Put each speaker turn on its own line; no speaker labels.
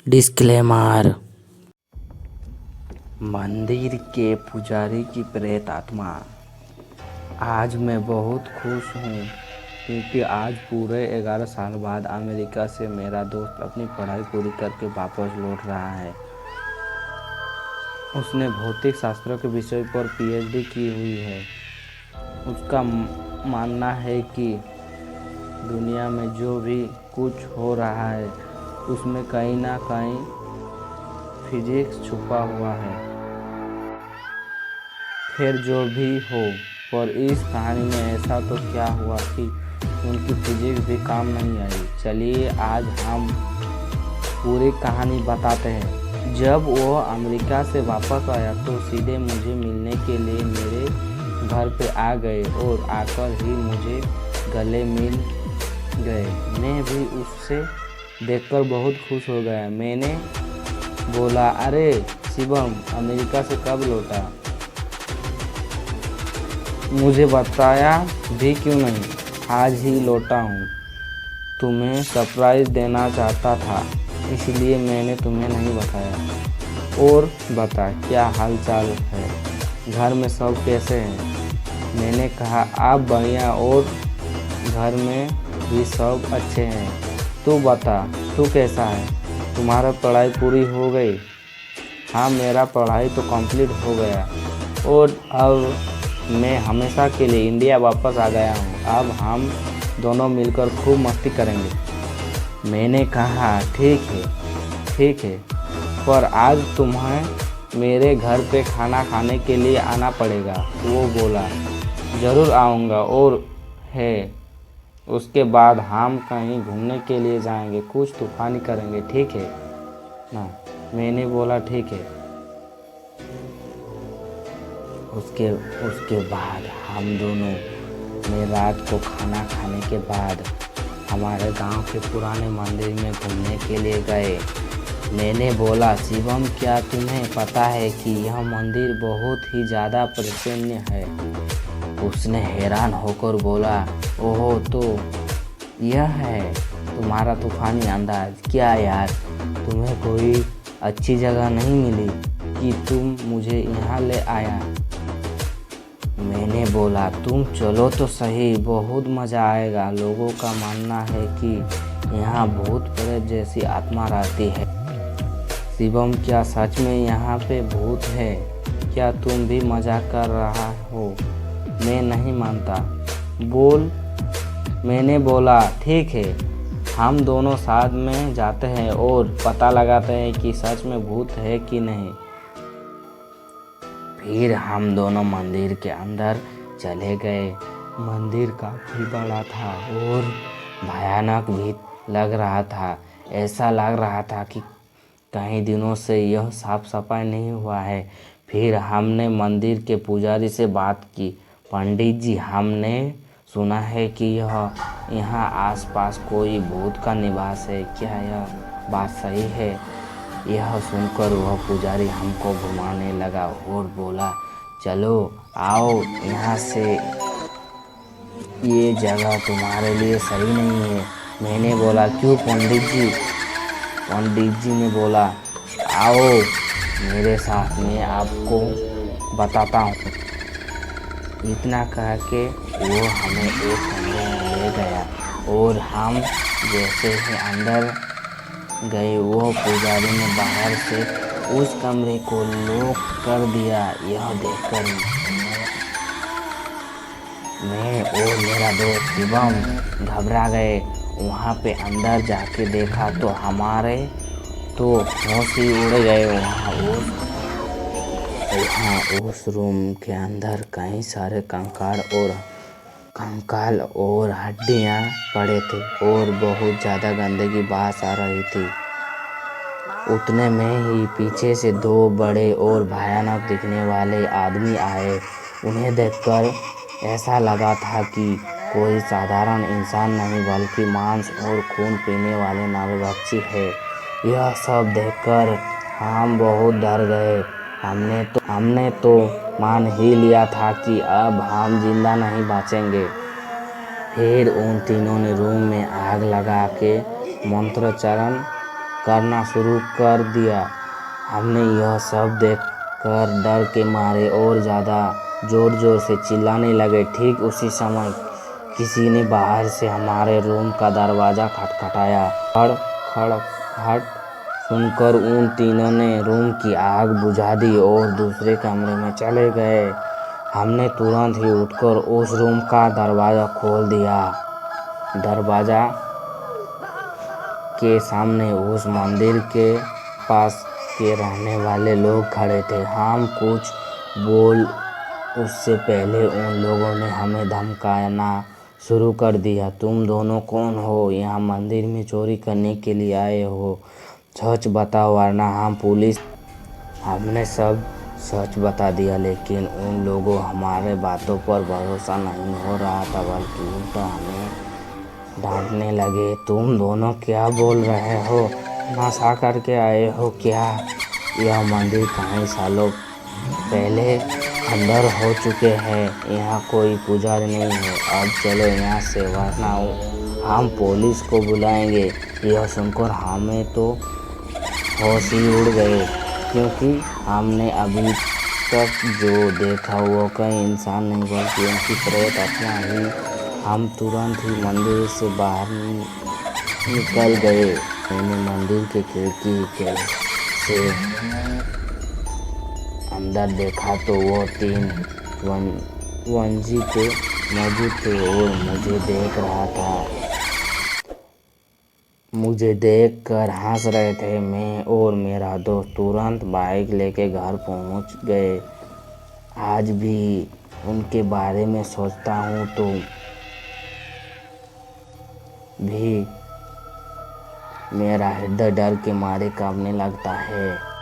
Disclaimer. मंदिर के पुजारी की प्रेत आत्मा। आज मैं बहुत खुश हूँ क्योंकि आज पूरे 11 साल बाद अमेरिका से मेरा दोस्त अपनी पढ़ाई पूरी करके वापस लौट रहा है। उसने भौतिक शास्त्रों के विषय पर पीएचडी की हुई है। उसका मानना है कि दुनिया में जो भी कुछ हो रहा है उसमें कहीं ना कहीं फिजिक्स छुपा हुआ है। फिर जो भी हो, पर इस कहानी में ऐसा तो क्या हुआ कि उनकी फिजिक्स भी काम नहीं आई। चलिए आज हम पूरी कहानी बताते हैं। जब वो अमेरिका से वापस आया तो सीधे मुझे मिलने के लिए मेरे घर पे आ गए और आकर ही मुझे गले मिल गए। मैं भी उससे देखकर बहुत खुश हो गया। मैंने बोला, अरे शिवम, अमेरिका से कब लौटा? मुझे बताया भी क्यों नहीं? आज ही लौटा हूँ। तुम्हें सरप्राइज़ देना चाहता था इसलिए मैंने तुम्हें नहीं बताया। और बता, क्या हाल चाल है? घर में सब कैसे हैं? मैंने कहा, आप बढ़िया और घर में भी सब अच्छे हैं। तू बता, तू कैसा है? तुम्हारा पढ़ाई पूरी हो गई? हाँ, मेरा पढ़ाई तो कंप्लीट हो गया और अब मैं हमेशा के लिए इंडिया वापस आ गया हूँ। अब हम दोनों मिलकर खूब मस्ती करेंगे। मैंने कहा, ठीक है, पर आज तुम्हें मेरे घर पे खाना खाने के लिए आना पड़ेगा। वो बोला, ज़रूर आऊँगा। और है, उसके बाद हम कहीं घूमने के लिए जाएंगे, कुछ तूफानी करेंगे, ठीक है ना? मैंने बोला, ठीक है। उसके बाद हम दोनों ने रात को खाना खाने के बाद हमारे गांव के पुराने मंदिर में घूमने के लिए गए। मैंने बोला, शिवम, क्या तुम्हें पता है कि यह मंदिर बहुत ही ज़्यादा प्रसन्न है? उसने हैरान होकर बोला, ओहो, तो यह है तुम्हारा तूफानी अंदाज। क्या यार, तुम्हें कोई अच्छी जगह नहीं मिली कि तुम मुझे यहाँ ले आया? मैंने बोला, तुम चलो तो सही, बहुत मज़ा आएगा। लोगों का मानना है कि यहाँ भूत प्रेत जैसी आत्मा रहती है। शिवम, क्या सच में यहाँ पे भूत है? क्या तुम भी मजाक कर रहा हो? मैं नहीं मानता। बोल। मैंने बोला, ठीक है, हम दोनों साथ में जाते हैं और पता लगाते हैं कि सच में भूत है कि नहीं। फिर हम दोनों मंदिर के अंदर चले गए। मंदिर काफ़ी बड़ा था और भयानक भी लग रहा था। ऐसा लग रहा था कि कई दिनों से यह साफ सफाई नहीं हुआ है। फिर हमने मंदिर के पुजारी से बात की। पंडित जी, हमने सुना है कि यहाँ आसपास कोई भूत का निवास है, क्या यह बात सही है? यह सुनकर वह पुजारी हमको घुमाने लगा और बोला, चलो आओ यहाँ से, ये जगह तुम्हारे लिए सही नहीं है। मैंने बोला, क्यों पंडित जी? पंडित जी ने बोला, आओ मेरे साथ, मैं आपको बताता हूँ। इतना कह के वो हमें एक कमरे में ले गया और हम जैसे ही अंदर गए वो पुजारी ने बाहर से उस कमरे को लॉक कर दिया। यह देखकर मैं और मेरा दोस्त शिवम घबरा गए। वहाँ पे अंदर जाके देखा तो हमारे तो होश ही उड़ गए। वहाँ उस रूम के अंदर कई सारे कंकाल और हड्डियाँ पड़े थे और बहुत ज़्यादा गंदगी बाहर आ रही थी। उतने में ही पीछे से 2 बड़े और भयानक दिखने वाले आदमी आए। उन्हें देखकर ऐसा लगा था कि कोई साधारण इंसान नहीं बल्कि मांस और खून पीने वाले नरभक्षी है। यह सब देखकर हम बहुत डर गए। हमने तो मान ही लिया था कि अब हम जिंदा नहीं बचेंगे। फिर उन तीनों ने रूम में आग लगा के मंत्रोच्चारण करना शुरू कर दिया। हमने यह सब देखकर डर के मारे और ज़्यादा जोर जोर से चिल्लाने लगे। ठीक उसी समय किसी ने बाहर से हमारे रूम का दरवाज़ा खटखटाया। खड़खड़ाहट सुनकर उन तीनों ने रूम की आग बुझा दी और दूसरे कमरे में चले गए। हमने तुरंत ही उठकर उस रूम का दरवाज़ा खोल दिया। दरवाज़ा के सामने उस मंदिर के पास के रहने वाले लोग खड़े थे। हम कुछ बोल उससे पहले उन लोगों ने हमें धमकाना शुरू कर दिया। तुम दोनों कौन हो? यहाँ मंदिर में चोरी करने के लिए आए हो? सच बताओ वरना हम पुलिस। हमने सब सच बता दिया, लेकिन उन लोगों हमारे बातों पर भरोसा नहीं हो रहा था, बल्कि उल्टा हमें डांटने लगे। तुम दोनों क्या बोल रहे हो? नशा करके आए हो क्या? यह मंदिर कई सालों पहले खंडर हो चुके हैं। यहाँ कोई पुजारी नहीं है। अब चलो यहाँ से वरना हम पुलिस को बुलाएंगे। यह सुनकर हमें तो होश ही उड़ गए, क्योंकि हमने अभी तक जो देखा वो कोई इंसान नहीं बल्कि उनकी प्रेत आत्मा ही। हम तुरंत ही मंदिर से बाहर निकल गए। मैंने मंदिर के खिड़की से अंदर देखा तो वो 3 वंजी पे मौजूद थे और मुझे देखकर हंस रहे थे। मैं और मेरा दोस्त तुरंत बाइक लेके घर पहुंच गए। आज भी उनके बारे में सोचता हूँ तो भी मेरा हृदय डर के मारे कांपने लगता है।